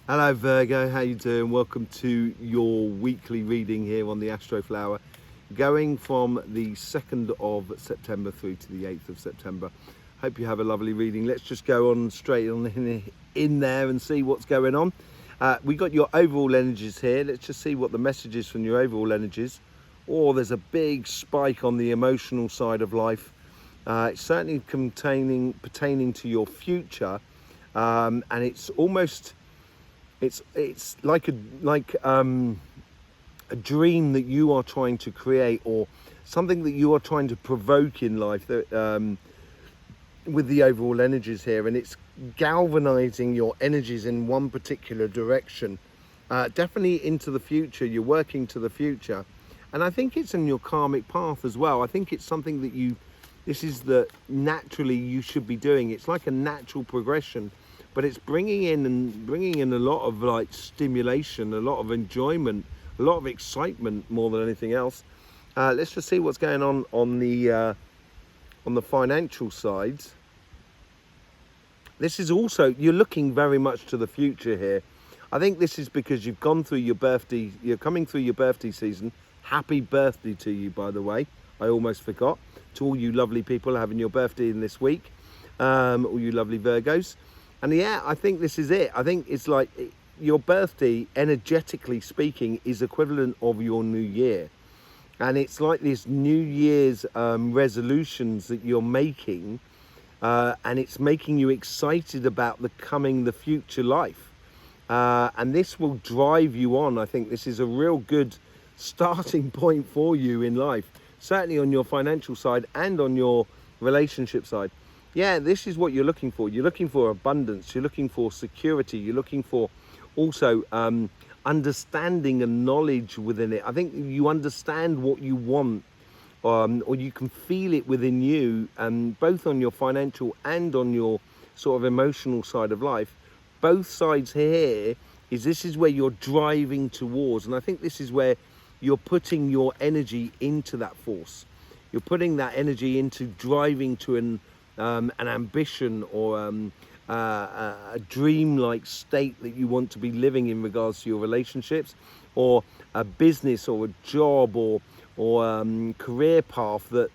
Hello Virgo, how you doing? Welcome to your weekly reading here on the Astroflower, going from the 2nd of September through to the 8th of September. Hope you have a lovely reading. Let's just go on straight on in there and see what's going on. We got your overall energies here. Let's just see what the message is from your overall energies. Oh, there's a big spike on the emotional side of life. It's certainly pertaining to your future, and it's almost it's like a dream that you are trying to create, or something that you are trying to provoke in life, that with the overall energies here, and it's galvanizing your energies in one particular direction, definitely into the future. You're working to the future, and I think it's in your karmic path as well. I think it's something that this is that naturally you should be doing. It's like a natural progression, but it's bringing in a lot of like stimulation, a lot of enjoyment, a lot of excitement more than anything else. Let's just see what's going on the financial side. This is also, you're looking very much to the future here. I think this is because you've gone through your birthday, you're coming through your birthday season. Happy birthday to you, by the way. I almost forgot. To all you lovely people having your birthday in this week, all you lovely Virgos. And yeah, I think this is it. I think it's like your birthday, energetically speaking, is equivalent of your new year. And it's like this New Year's resolutions that you're making, and it's making you excited about the future life. And this will drive you on. I think this is a real good starting point for you in life, certainly on your financial side and on your relationship side. Yeah, this is what you're looking for. You're looking for abundance, you're looking for security, you're looking for also understanding and knowledge within it. I think you understand what you want, or you can feel it within you, both on your financial and on your sort of emotional side of life. Both sides here this is where you're driving towards, and I think this is where you're putting your energy into that force. You're putting that energy into driving to an ambition, or a dream-like state that you want to be living in regards to your relationships, or a business, or a job, or career path, that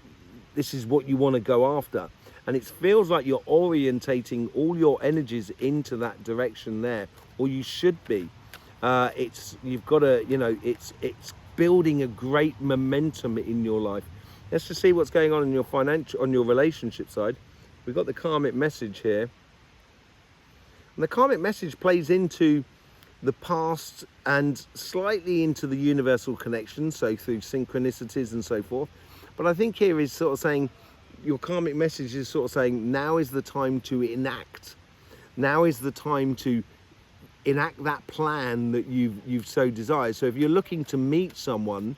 this is what you want to go after. And it feels like you're orientating all your energies into that direction there, or you should be. You've got to, it's building a great momentum in your life. Let's just see what's going on in your your relationship side. We've got the karmic message here. And the karmic message plays into the past and slightly into the universal connection, so through synchronicities and so forth. But I think here is sort of saying, your karmic message is sort of saying, now is the time to enact. Now is the time to enact that plan that you've so desired. So if you're looking to meet someone,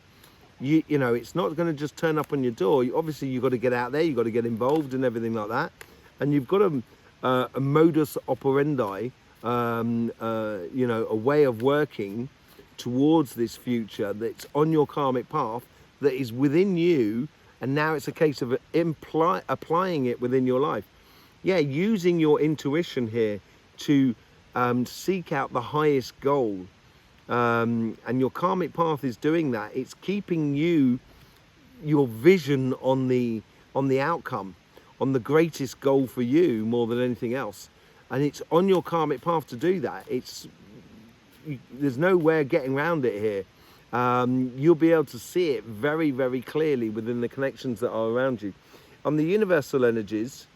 you know, it's not going to just turn up on your door. Obviously, you've got to get out there, you've got to get involved and everything like that. And you've got a modus operandi, a way of working towards this future that's on your karmic path, that is within you. And now it's a case of applying it within your life. Yeah, using your intuition here to seek out the highest goal. And your karmic path is doing that. It's keeping your vision on the outcome, on the greatest goal for you more than anything else. And it's on your karmic path to do that. There's nowhere getting around it here. You'll be able to see it very, very clearly within the connections that are around you. On the universal energies,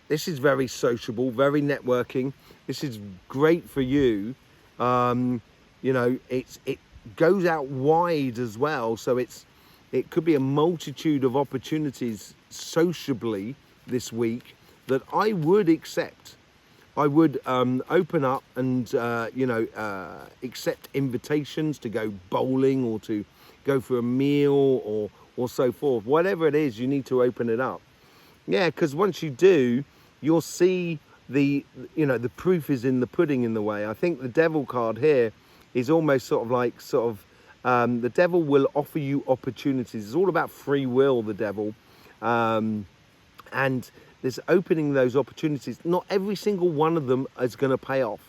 this is very sociable, very networking. This is great for you. It goes out wide as well, so it could be a multitude of opportunities sociably this week that I would accept. I would open up and accept invitations to go bowling, or to go for a meal, or so forth. Whatever it is, you need to open it up. Yeah, because once you do, you'll see the proof is in the pudding, in the way. I think the devil card here is almost the devil will offer you opportunities. It's all about free will, the devil, and there's opening those opportunities. Not every single one of them is going to pay off,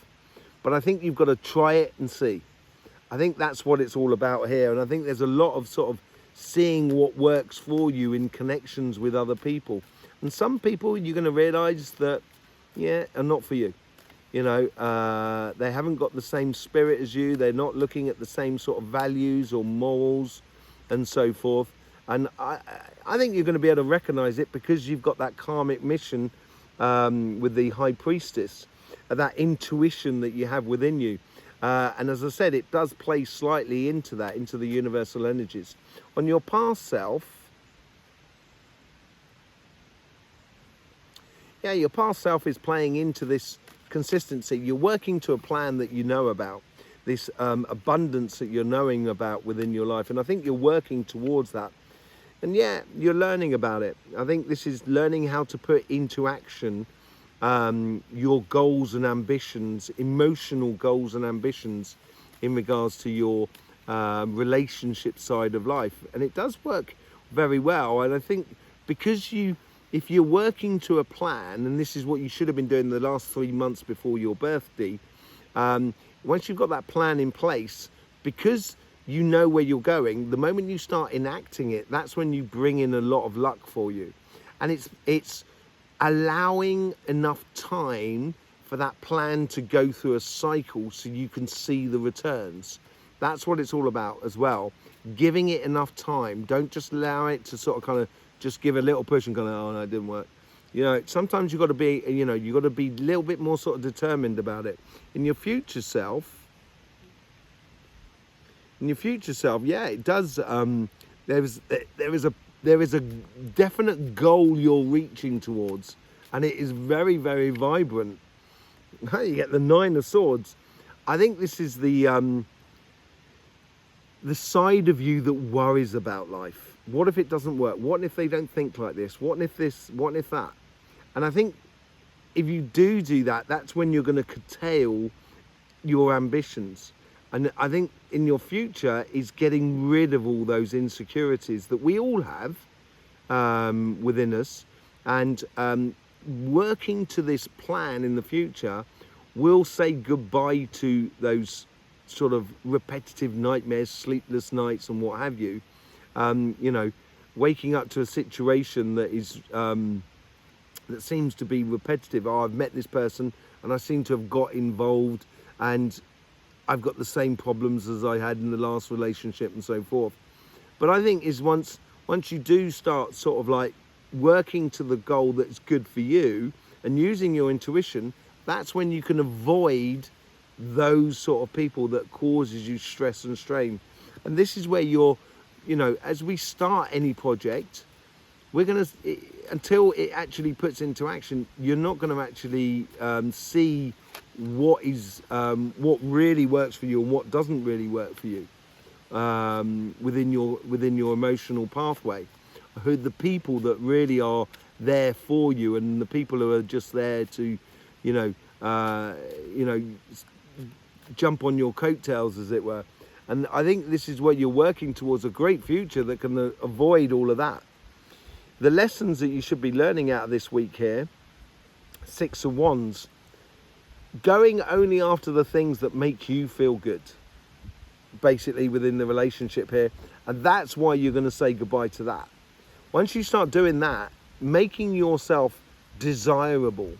but I think you've got to try it and see. I think that's what it's all about here. And I think there's a lot of sort of seeing what works for you in connections with other people. And some people you're going to realize that, yeah, are not for you. You know, they haven't got the same spirit as you. They're not looking at the same sort of values or morals and so forth. And I think you're going to be able to recognize it because you've got that karmic mission with the High Priestess, that intuition that you have within you. And as I said, it does play slightly into that, into the universal energies. On your past self, yeah, your past self is playing into this consistency. You're working to a plan that you know about, this abundance that you're knowing about within your life. And I think you're working towards that. And yeah, you're learning about it. I think this is learning how to put into action your goals and ambitions, emotional goals and ambitions in regards to your relationship side of life. And it does work very well. And I think because if you're working to a plan, and this is what you should have been doing the last 3 months before your birthday, once you've got that plan in place, because you know where you're going, the moment you start enacting it, that's when you bring in a lot of luck for you. And it's allowing enough time for that plan to go through a cycle so you can see the returns. That's what it's all about as well. Giving it enough time. Don't just allow it to sort of kind of just give a little push and go, oh no, it didn't work. You know, sometimes you've got to be, you know, you've got to be a little bit more sort of determined about it. In your future self, yeah, it does. There is a definite goal you're reaching towards, and it is very, very vibrant. You get the 9 of Swords. I think this is the side of you that worries about life. What if it doesn't work? What if they don't think like this? What if this? What if that? And I think if you do that, that's when you're going to curtail your ambitions. And I think in your future is getting rid of all those insecurities that we all have within us, and working to this plan in the future will say goodbye to those sort of repetitive nightmares, sleepless nights and what have you. You know, waking up to a situation that is that seems to be repetitive. Oh, I've met this person and I seem to have got involved and I've got the same problems as I had in the last relationship and so forth. But I think is once you do start sort of like working to the goal that's good for you and using your intuition, that's when you can avoid those sort of people that causes you stress and strain. And this is where you're, you know, as we start any project, we're going to, until it actually puts into action, you're not going to actually see what really works for you and what doesn't really work for you within your emotional pathway. Who the people that really are there for you, and the people who are just there to, you know, jump on your coattails, as it were. And I think this is where you're working towards a great future that can avoid all of that. The lessons that you should be learning out of this week here, 6 of Wands, going only after the things that make you feel good, basically within the relationship here. And that's why you're going to say goodbye to that. Once you start doing that, making yourself desirable.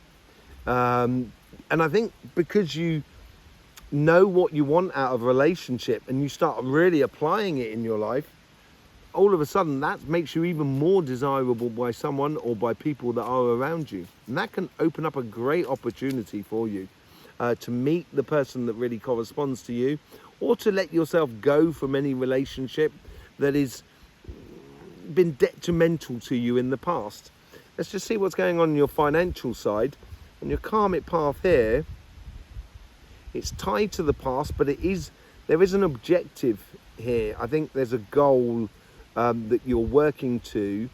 And I think because you know what you want out of a relationship and you start really applying it in your life, all of a sudden that makes you even more desirable by someone or by people that are around you. And that can open up a great opportunity for you to meet the person that really corresponds to you, or to let yourself go from any relationship that has been detrimental to you in the past. Let's just see what's going on your financial side. On your karmic path here, it's tied to the past, but there is an objective here. I think there's a goal that you're working to,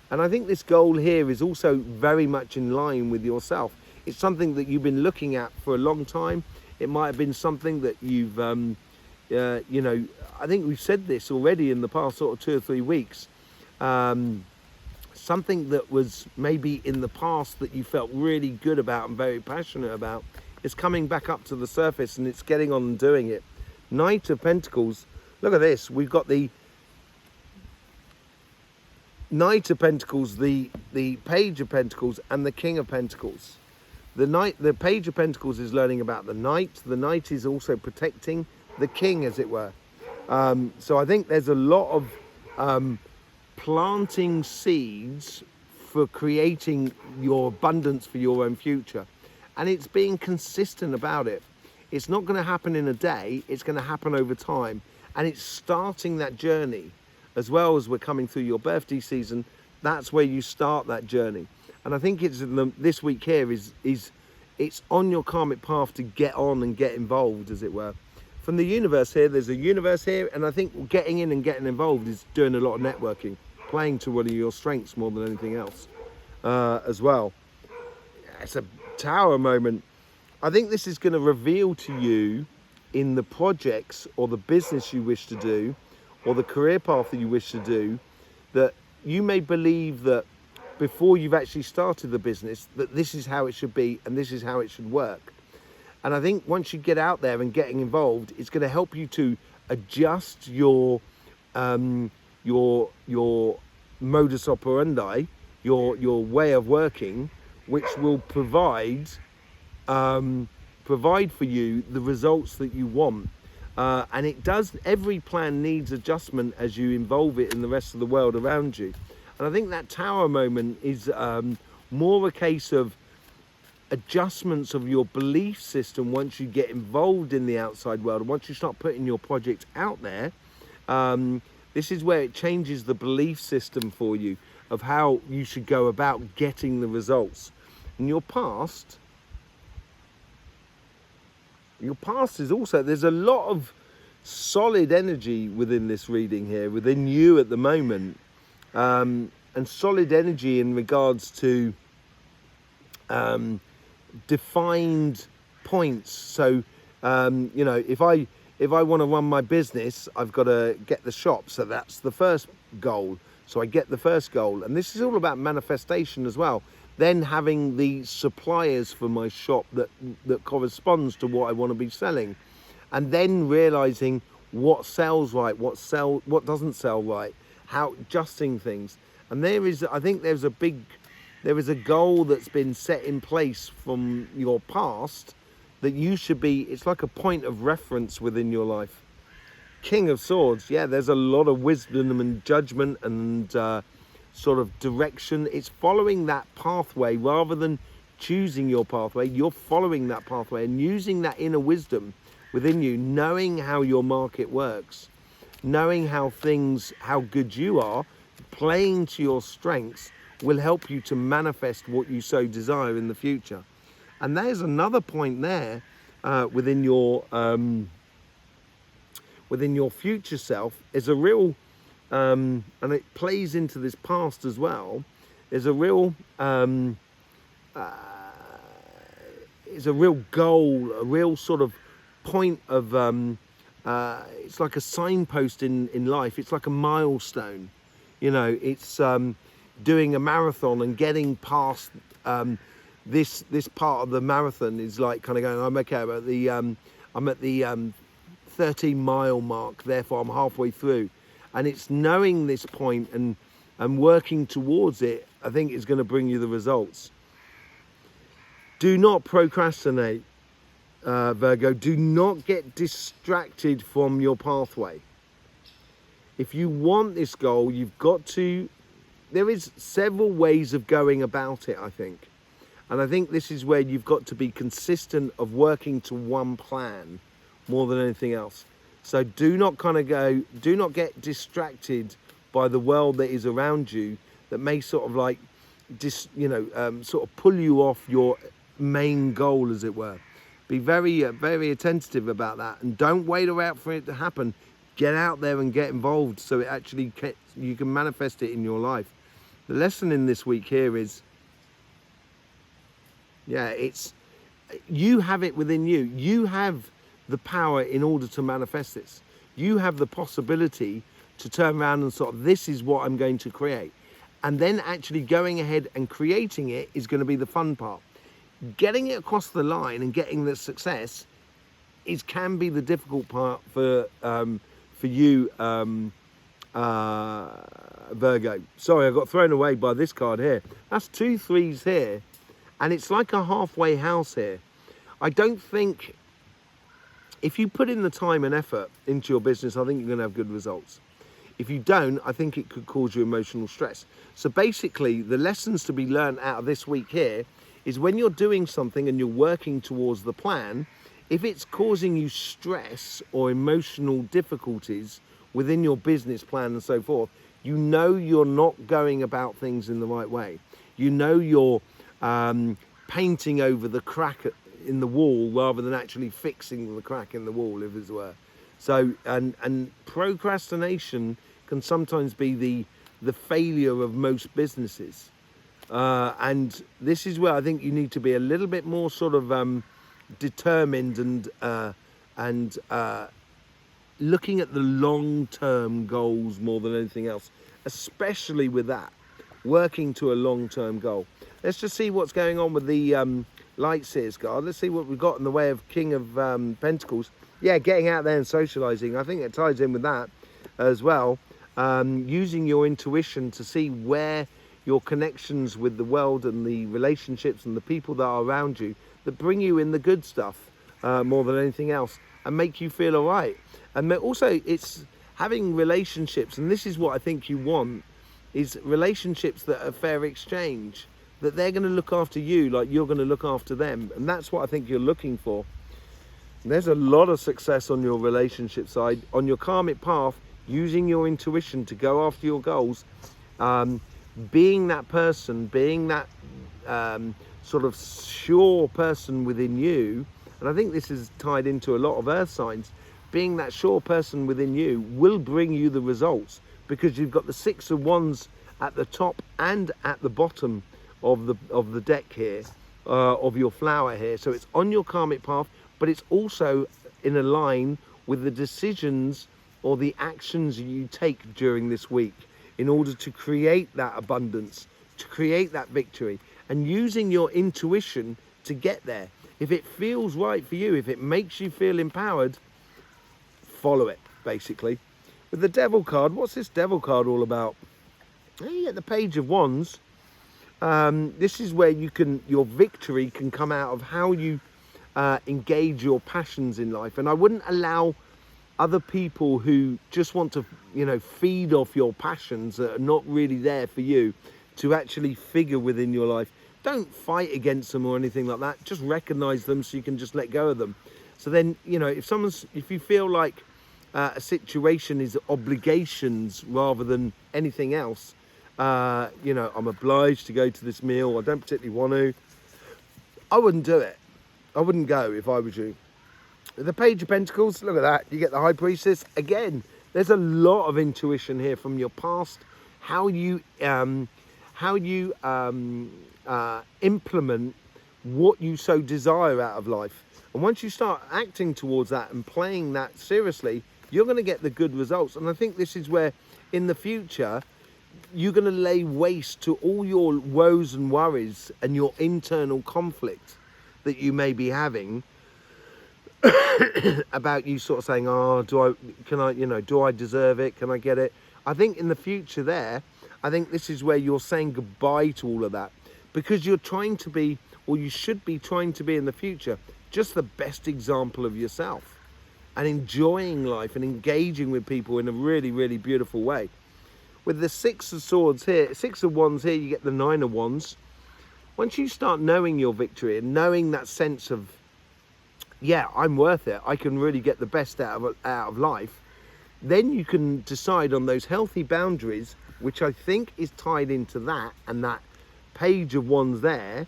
and I think this goal here is also very much in line with yourself. It's something that you've been looking at for a long time. It might have been something that you've you know, I think we've said this already in the past sort of 2 or 3 weeks. Something that was maybe in the past that you felt really good about and very passionate about It's coming back up to the surface and it's getting on and doing it. Knight of Pentacles, look at this. We've got the Knight of Pentacles, the Page of Pentacles, and the King of Pentacles. The Page of Pentacles is learning about the Knight. The Knight is also protecting the King, as it were. So I think there's a lot of planting seeds for creating your abundance for your own future. And it's being consistent about it. It's not going to happen in a day. It's going to happen over time. And it's starting that journey. As well as we're coming through your birthday season, that's where you start that journey. And I think it's this week here is it's on your karmic path to get on and get involved, as it were. From the universe here, there's a universe here, and I think getting in and getting involved is doing a lot of networking, playing to one of your strengths more than anything else, as well. It's a Tower moment. I think this is going to reveal to you in the projects or the business you wish to do, or the career path that you wish to do, that you may believe that before you've actually started the business, that this is how it should be and this is how it should work. And I think once you get out there and getting involved, it's going to help you to adjust your modus operandi, your way of working, which will provide for you the results that you want. And it does, every plan needs adjustment as you involve it in the rest of the world around you. And I think that Tower moment is more a case of adjustments of your belief system once you get involved in the outside world. And once you start putting your project out there, this is where it changes the belief system for you of how you should go about getting the results. In your past is also, there's a lot of solid energy within this reading here, within you at the moment, and solid energy in regards to defined points. So, you know, if I want to run my business, I've got to get the shop. So that's the first goal. So I get the first goal. And this is all about manifestation as well. Then having the suppliers for my shop that corresponds to what I want to be selling, and then realizing what sells right, what doesn't sell right, how adjusting things. And I think there is a goal that's been set in place from your past that you should be. It's like a point of reference within your life. King of Swords, yeah, there's a lot of wisdom and judgment and sort of direction. It's following that pathway rather than choosing your pathway. You're following that pathway and using that inner wisdom within you, knowing how your market works, knowing how good you are, playing to your strengths will help you to manifest what you so desire in the future. And there's another point there within your future self is a real and it plays into this past as well. There's a real it's a real goal, a real sort of point of it's like a signpost in life. It's like a milestone, you know. It's doing a marathon and getting past this part of the marathon is like kind of going, I'm okay about the I'm at the 13-mile mark, therefore I'm halfway through. And it's knowing this point and working towards it, I think, is going to bring you the results. Do not procrastinate, Virgo. Do not get distracted from your pathway. If you want this goal, you've got to... There is several ways of going about it, I think. And I think this is where you've got to be consistent of working to one plan more than anything else. So do not get distracted by the world that is around you that may sort of like, sort of pull you off your main goal, as it were. Be very, very attentive about that, and don't wait around for it to happen. Get out there and get involved so it actually you can manifest it in your life. The lesson in this week here is, you have it within you. You have the power in order to manifest this. You have the possibility to turn around and sort of, this is what I'm going to create. And then actually going ahead and creating it is going to be the fun part. getting it across the line and getting the success can be the difficult part for you, Virgo. Sorry, I got thrown away by this card here. That's 2 3s here, and it's like a halfway house here. I don't think, if you put in the time and effort into your business, I think you're going to have good results. If you don't, I think it could cause you emotional stress. So basically, the lessons to be learned out of this week here is when you're doing something and you're working towards the plan, if it's causing you stress or emotional difficulties within your business plan and so forth, you know you're not going about things in the right way. You know you're painting over the crack in the wall rather than actually fixing the crack in the wall, if it were. So, and procrastination can sometimes be the failure of most businesses. And this is where I think you need to be a little bit more sort of determined and looking at the long-term goals more than anything else, especially with that, working to a long-term goal. Let's just see what's going on with the Light Seers card. Let's see what we've got in the way of King of Pentacles. Yeah, getting out there and socializing. I think it ties in with that as well. Using your intuition to see where your connections with the world and the relationships and the people that are around you that bring you in the good stuff more than anything else and make you feel all right. And also it's having relationships, and this is what I think you want, is relationships that are fair exchange, that they're going to look after you like you're going to look after them. And that's what I think you're looking for. And there's a lot of success on your relationship side, on your karmic path, using your intuition to go after your goals, being that person, being that sort of sure person within you. And I think this is tied into a lot of earth signs. Being that sure person within you will bring you the results, because you've got the 6 of Wands at the top and at the bottom of the deck here, of your flower here. So it's on your karmic path, but it's also in a line with the decisions or the actions you take during this week in order to create that abundance, to create that victory, and using your intuition to get there. If it feels right for you, if it makes you feel empowered, follow it, basically. With the Devil card, what's this Devil card all about? You get the Page of Wands. This is where your victory can come out of how you engage your passions in life. And I wouldn't allow other people who just want to, feed off your passions that are not really there for you to actually figure within your life. Don't fight against them or anything like that. Just recognize them so you can just let go of them. So then, if you feel like a situation is obligations rather than anything else, I'm obliged to go to this meal, I don't particularly want to, I wouldn't do it. I wouldn't go if I was you. The Page of Pentacles, look at that. You get the High Priestess. Again, there's a lot of intuition here from your past, how you implement what you so desire out of life. And once you start acting towards that and playing that seriously, you're going to get the good results. And I think this is where, in the future, you're going to lay waste to all your woes and worries and your internal conflict that you may be having about you sort of saying, oh, do I deserve it? Can I get it? I think in the future there, I think this is where you're saying goodbye to all of that, because you're trying to be, or you should be trying to be in the future, just the best example of yourself and enjoying life and engaging with people in a really, really beautiful way. With the 6 of Swords here, 6 of Wands here, you get the 9 of Wands. Once you start knowing your victory and knowing that sense of, yeah, I'm worth it, I can really get the best out of life, then you can decide on those healthy boundaries, which I think is tied into that, and that Page of Wands there,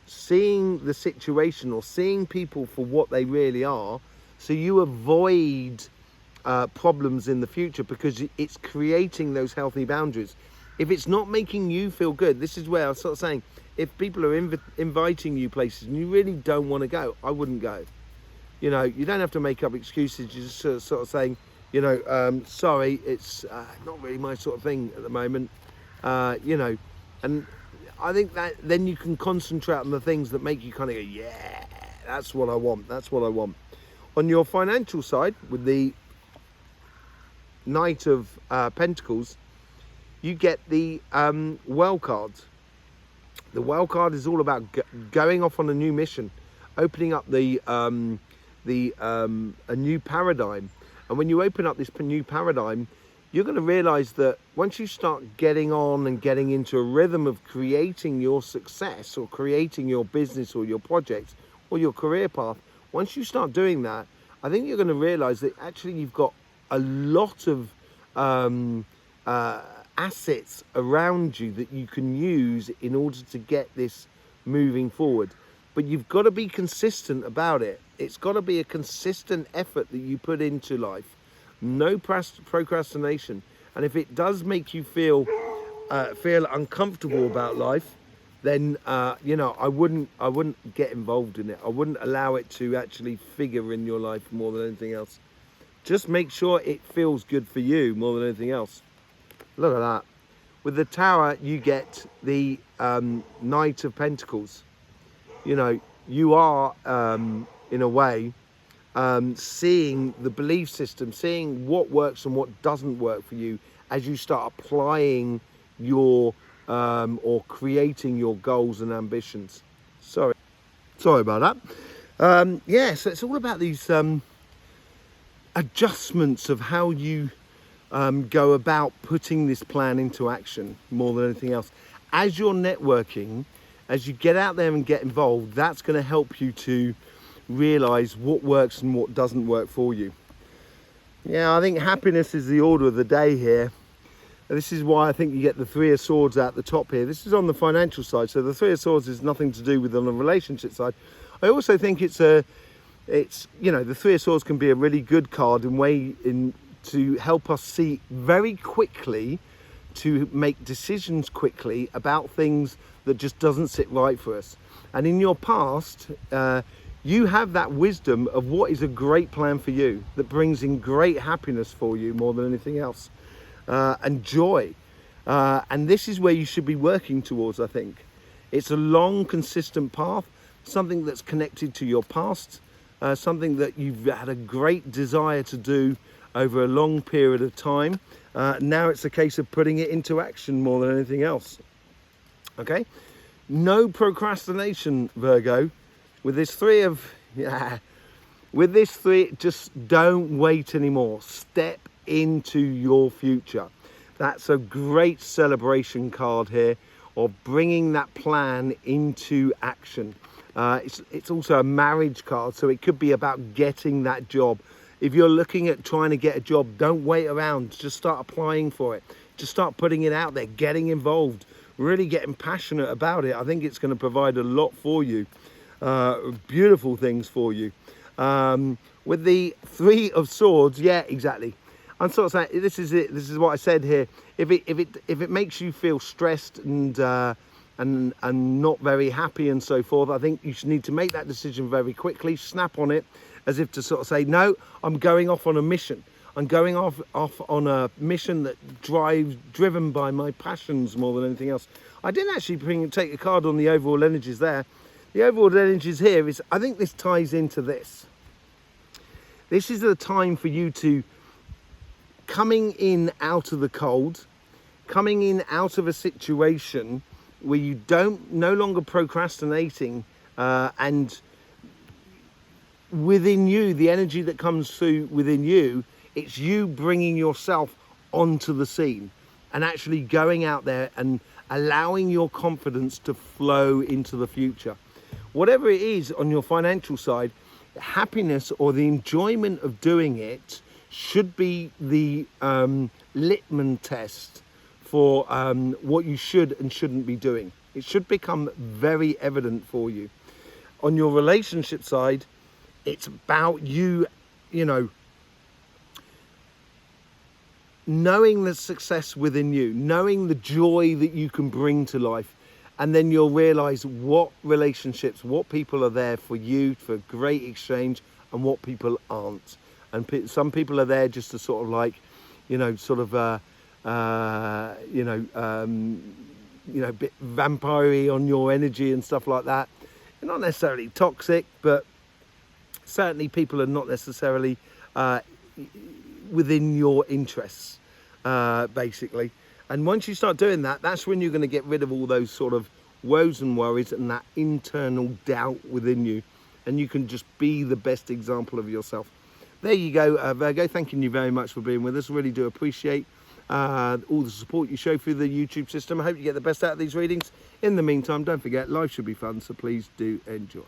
seeing the situation or seeing people for what they really are, so you avoid problems in the future, because it's creating those healthy boundaries. If it's not making you feel good, this is where I was sort of saying, if people are inviting you places and you really don't want to go, I wouldn't go. You don't have to make up excuses. You're just sort of saying, sorry, it's not really my sort of thing at the moment. And I think that then you can concentrate on the things that make you kind of go, yeah, that's what I want. That's what I want. On your financial side, with the Knight of Pentacles, you get the Well cards. The Well card is all about going off on a new mission, opening up a new paradigm. And when you open up this new paradigm, you're going to realize that once you start getting on and getting into a rhythm of creating your success or creating your business or your project or your career path, once you start doing that, I think you're going to realize that actually you've got a lot of assets around you that you can use in order to get this moving forward. But you've got to be consistent about it. It's got to be a consistent effort that you put into life. No procrastination. And if it does make you feel uncomfortable about life, then you know, I wouldn't get involved in it. I wouldn't allow it to actually figure in your life more than anything else. Just make sure it feels good for you more than anything else. Look at that. With the Tower, you get the Knight of Pentacles. You know, you are, in a way, seeing the belief system, seeing what works and what doesn't work for you as you start applying your, or creating your goals and ambitions. Sorry about that. Yeah, so it's all about these adjustments of how you go about putting this plan into action more than anything else. As you're networking, as you get out there and get involved, that's going to help you to realize what works and what doesn't work for you. Yeah, I think happiness is the order of the day here. This is why I think you get the Three of Swords at the top here. This is on the financial side, so the Three of Swords is nothing to do with on the relationship side. I also think it's you know, the Three of Swords can be a really good card to help us see very quickly, to make decisions quickly about things that just doesn't sit right for us. And in your past, you have that wisdom of what is a great plan for you that brings in great happiness for you more than anything else, and joy. And this is where you should be working towards, I think. It's a long, consistent path, something that's connected to your past, something that you've had a great desire to do over a long period of time. Now it's a case of putting it into action more than anything else. Okay? No procrastination, Virgo. With this three, just don't wait anymore. Step into your future. That's a great celebration card here of bringing that plan into action. It's also a marriage card, so it could be about getting that job. If you're looking at trying to get a job, don't wait around. Just start applying for it. Just start putting it out there, getting involved, really getting passionate about it. I think it's going to provide a lot for you. Beautiful things for you. With the Three of Swords, yeah, exactly. I'm sort of saying, this is it. This is what I said here. If it makes you feel stressed and not very happy and so forth, I think you should need to make that decision very quickly. Snap on it, as if to sort of say, no, I'm going off on a mission. I'm going off on a mission that driven by my passions more than anything else. I didn't actually take a card on the overall energies there. The overall energies here is, I think this ties into this. This is the time for you to coming in out of the cold, coming in out of a situation where you no longer procrastinating, and within you, the energy that comes through within you, it's you bringing yourself onto the scene and actually going out there and allowing your confidence to flow into the future. Whatever it is on your financial side, happiness or the enjoyment of doing it should be the litmus test for what you should and shouldn't be doing. It should become very evident for you. On your relationship side, it's about you know, knowing the success within you, knowing the joy that you can bring to life. And then you'll realize what relationships, what people are there for you for great exchange and what people aren't. And some people are there just to sort of like, you know, sort of, you know, a bit vampire-y on your energy and stuff like that. You're not necessarily toxic, but certainly people are not necessarily within your interests, basically. And once you start doing that, that's when you're going to get rid of all those sort of woes and worries and that internal doubt within you, and you can just be the best example of yourself. There you go, Virgo. Thanking you very much for being with us. Really do appreciate all the support you show through the YouTube system. I hope you get the best out of these readings. In the meantime, don't forget, life should be fun, so please do enjoy.